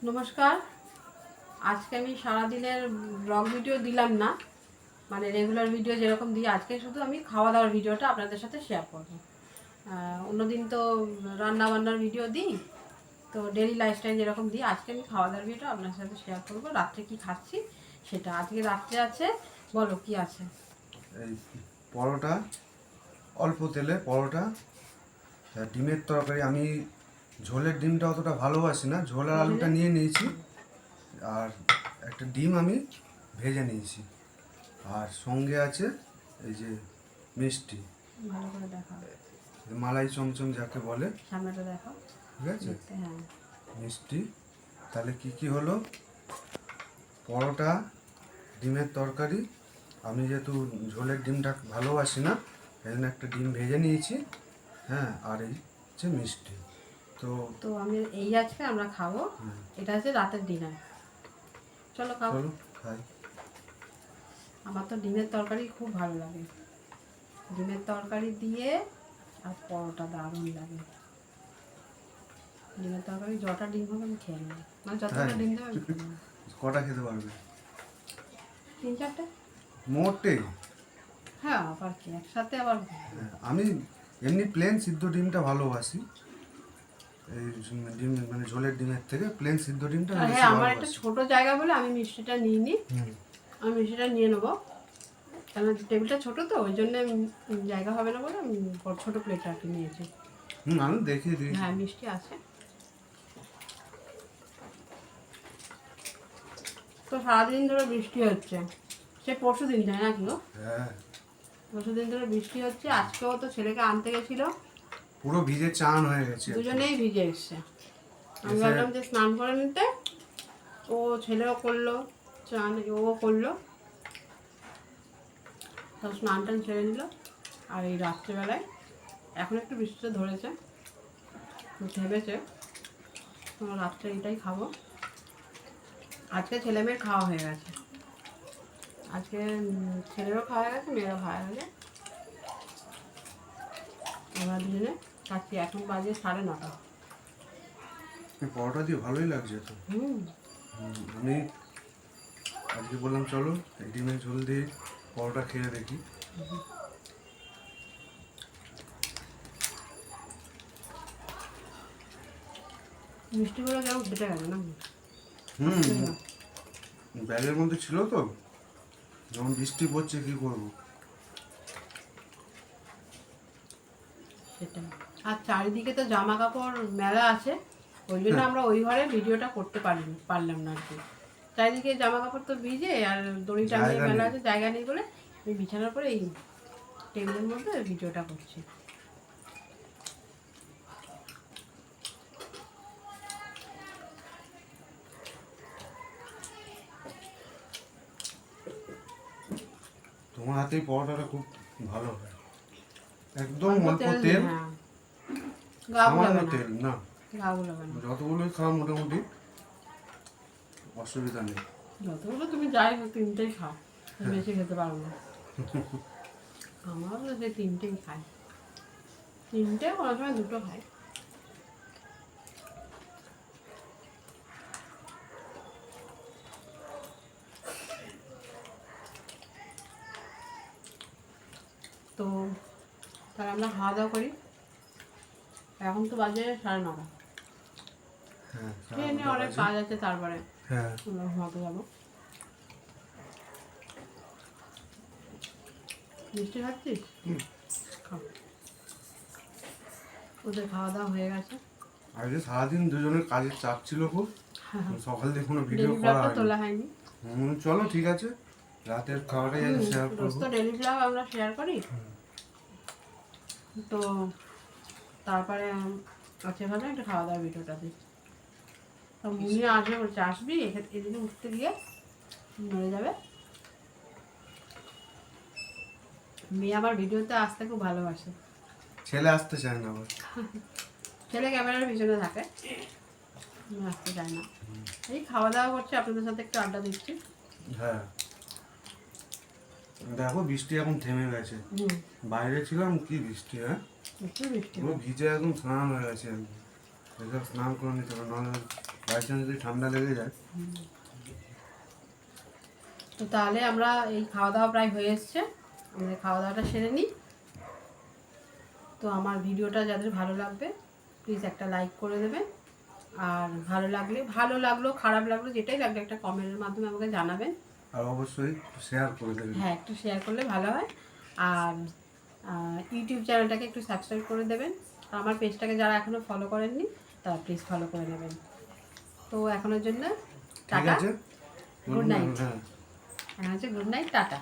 নমস্কার। আজকে আমি সারাদিনের ব্লগ ভিডিও দিলাম না, মানে রেগুলার ভিডিও যেরকম দিই, আজকে শুধু আমি খাওয়া দাওয়ার ভিডিওটা আপনাদের সাথে শেয়ার করব। অন্যদিন তো রান্না বান্নার ভিডিও দিই, তো ডেইলি লাইফস্টাইল যেরকম দিই, আজকে আমি খাওয়া দাওয়ার ভিডিওটা আপনার সাথে শেয়ার করব। রাত্রে কি খাচ্ছি সেটা। আজকে রাত্রে আছে, বলো কি আছে? এই পরোটা, অল্প তেলে পরোটা, ডিমের তরকারি। আমি ঝোলের ডিমটা অতটা ভালোবাসি না, ঝোল আর আলুটা নিয়ে নিয়েছি, আর একটা ডিম আমি ভেজে নিয়েছি, আর সঙ্গে আছে এই যে মিষ্টি, ভালো করে দেখাও, মালাই চমচম যাকে বলে, সামনেটা দেখাও। ঠিক আছে, হ্যাঁ, মিষ্টি। তাহলে কি কি হলো? পরোটা, ডিমের তরকারি। আমি যেহেতু ঝোলের ডিমটা ভালোবাসি না, এই জন্য একটা ডিম ভেজে নিয়েছি। হ্যাঁ, আর এই হচ্ছে মিষ্টি। তো তো আমি এই আজকে আমরা খাবো। এটা হচ্ছে রাতের ডিনার। চলো খাও। চলো খাই। আমার তো ডিমের তরকারি খুব ভালো লাগে, ডিমের তরকারি দিয়ে আর পরোটা দারুণ লাগে। ডিমের তরকারি যটা ডিম হবে আমি খেয়ে নেবো, মানে যতটা ডিম দেবে আমি খেয়ে নেবো। কটা খেতে পারবে? 3-4টে। মোটে? হ্যাঁ, আবার কি একসাথে আবার? হ্যাঁ, আমি এমনি প্লেন সিদ্ধ ডিমটা ভালোবাসি, এই ডিম মানে ঝোলের ডিমের থেকে প্লেন সিদ্ধ ডিমটা আমি বেশি হ্যাঁ, আমার একটা ভালোবাসি। ছোট জায়গা বলে আমি মিষ্টিটা নিয়ে নিই। আমি মিষ্টিটা নিয়ে নেবো, কারণ টেবিলটা ছোট, তো ওই জন্য জায়গা হবে না বলে আমি ছোট প্লেটটা আর কি নিয়েছি। আমি দেখিয়ে দিয়েছি। হ্যাঁ, মিষ্টি আছে। তো সারাদিন ধরে বৃষ্টি হচ্ছে, সে পরশু দিন যায় নাকি গো? হ্যাঁ, পরশু দিন ধরে বৃষ্টি হচ্ছে। আজকেও তো ছেলেকে আনতে গেছিল, পুরো ভিজে চান হয়ে গেছে। দুজনেই ভিজে এসছে। আমি ভাবলাম যে স্নান করে নিতে, ও ছেলেও করলো চান, ও করলো, তো স্নান টান ছেড়ে নিল। আর এই রাত্রেবেলায় এখন একটু বৃষ্টিটা ধরেছে, থেমেছে, তো রাত্রে এটাই খাবো। আজকে ছেলে মেয়ের খাওয়া হয়ে গেছে, আজকে ছেলেরও খাওয়া হয়ে গেছে, মেয়েরও খাওয়া হয়ে গেছে। আমরা দুজনে খাচ্ছি। এখন বাজে 9:30। পরোটা দিয়ে ভালোই লাগছে তো। আমি আজকে বললাম চলো এই ডিমের ঝোল দিয়ে পরোটা খেয়ে দেখি। মিষ্টিগুলো কেমন ফেটে গেছে না? ব্যাগের মধ্যে ছিল তো, যখন বৃষ্টি পড়ছে কি করবো। সেটাই। আর চারিদিকে তো জামা কাপড় মেলা আছে, ওই জন্য আমরা ওই ঘরে ভিডিওটা করতে পারলাম না আর কি। চারিদিকে জামা কাপড় তো ভিজে, আর দড়ি টাঙিয়ে মেলা আছে, জায়গা নেই বলে আমি বিছানার পরে এই টেবিলের মধ্যে ভিডিওটা করছি। তোমার হাতেই পরোটাটা খুব ভালো হয়, একদম অল্প তেল, হ্যাঁ, সামান্য তেল, না যতগুলো খাও মোটামুটি অসুবিধা নেই। যতগুলো তুমি যাই তিনটেই খাও, বেশি খেতে পারবো না। আমারও সেই তিনটেই খাই, তিনটে কোনো সময় দুটো খাই। তো তাহলে আমরা খাওয়া দাওয়া করি। এখন তো বাজে 9:30। খেয়ে নিয়ে অনেক কাজ আছে, তারপরে আমরা ঘুমাতে যাবো। মিষ্টি খাচ্ছিস? খাও। ওদের খাওয়া দাওয়া হয়ে গেছে। আজকে সারাদিন দুজনের কাজের চাপ ছিল খুব, সকাল থেকে কোনো ভিডিও করা তোলা হয়নি। চলো ঠিক আছে, রাতের খাওয়াটাই আজ শেয়ার রোজ করবো। তো ডেলি ব্লগ আমরা শেয়ার করি, তো তারপরে আজকে ভাবলাম একটা খাওয়া দাওয়ার ভিডিওটা দিই। তো মুনি আসবে বলছে, আসবি এদিকে উঠতে গিয়ে মরে যাবে। মেয়ে আমার ভিডিওতে আসতে খুব ভালোবাসে, ছেলে আসতে চায় না আবার। ছেলে ক্যামেরার পিছনে থাকে, আসতে চায় না। এই খাওয়া দাওয়া করছি, আপনাদের সাথে একটু আড্ডা দিচ্ছি। হ্যাঁ, দেখো বৃষ্টি এখন থেমে গেছে, বাইরে ছিলাম কি বৃষ্টি। হ্যাঁ, একটু বৃষ্টি ভিজে একদম স্নান হয়ে গেছে, একদম স্নান করে নিতে হবে, নাহলে বাই চান্স যদি ঠান্ডা লেগে যায়। তো তাহলে আমরা এই খাওয়া দাওয়া প্রায় হয়ে এসছে, আমাদের খাওয়া দাওয়াটা সেরে নিই। তো আমার ভিডিওটা যাদের ভালো লাগবে প্লিজ একটা লাইক করে দেবেন, আর ভালো লাগলো খারাপ লাগলো যেটাই লাগলো একটা কমেন্টের মাধ্যমে আমাকে জানাবেন। আর অবশ্যই শেয়ার করে দেবেন। হ্যাঁ, একটু শেয়ার করলে ভালো হয়। আর ইউটিউব চ্যানেলটাকে একটু সাবস্ক্রাইব করে দেবেন। আর আমার পেজটাকে যারা এখনও ফলো করেননি তারা প্লিজ ফলো করে নেবেন। তো এখনের জন্য ঠিক টাটা, আছে, গুড নাইট। হ্যাঁ। এখন হচ্ছে গুড নাইট, টাটা।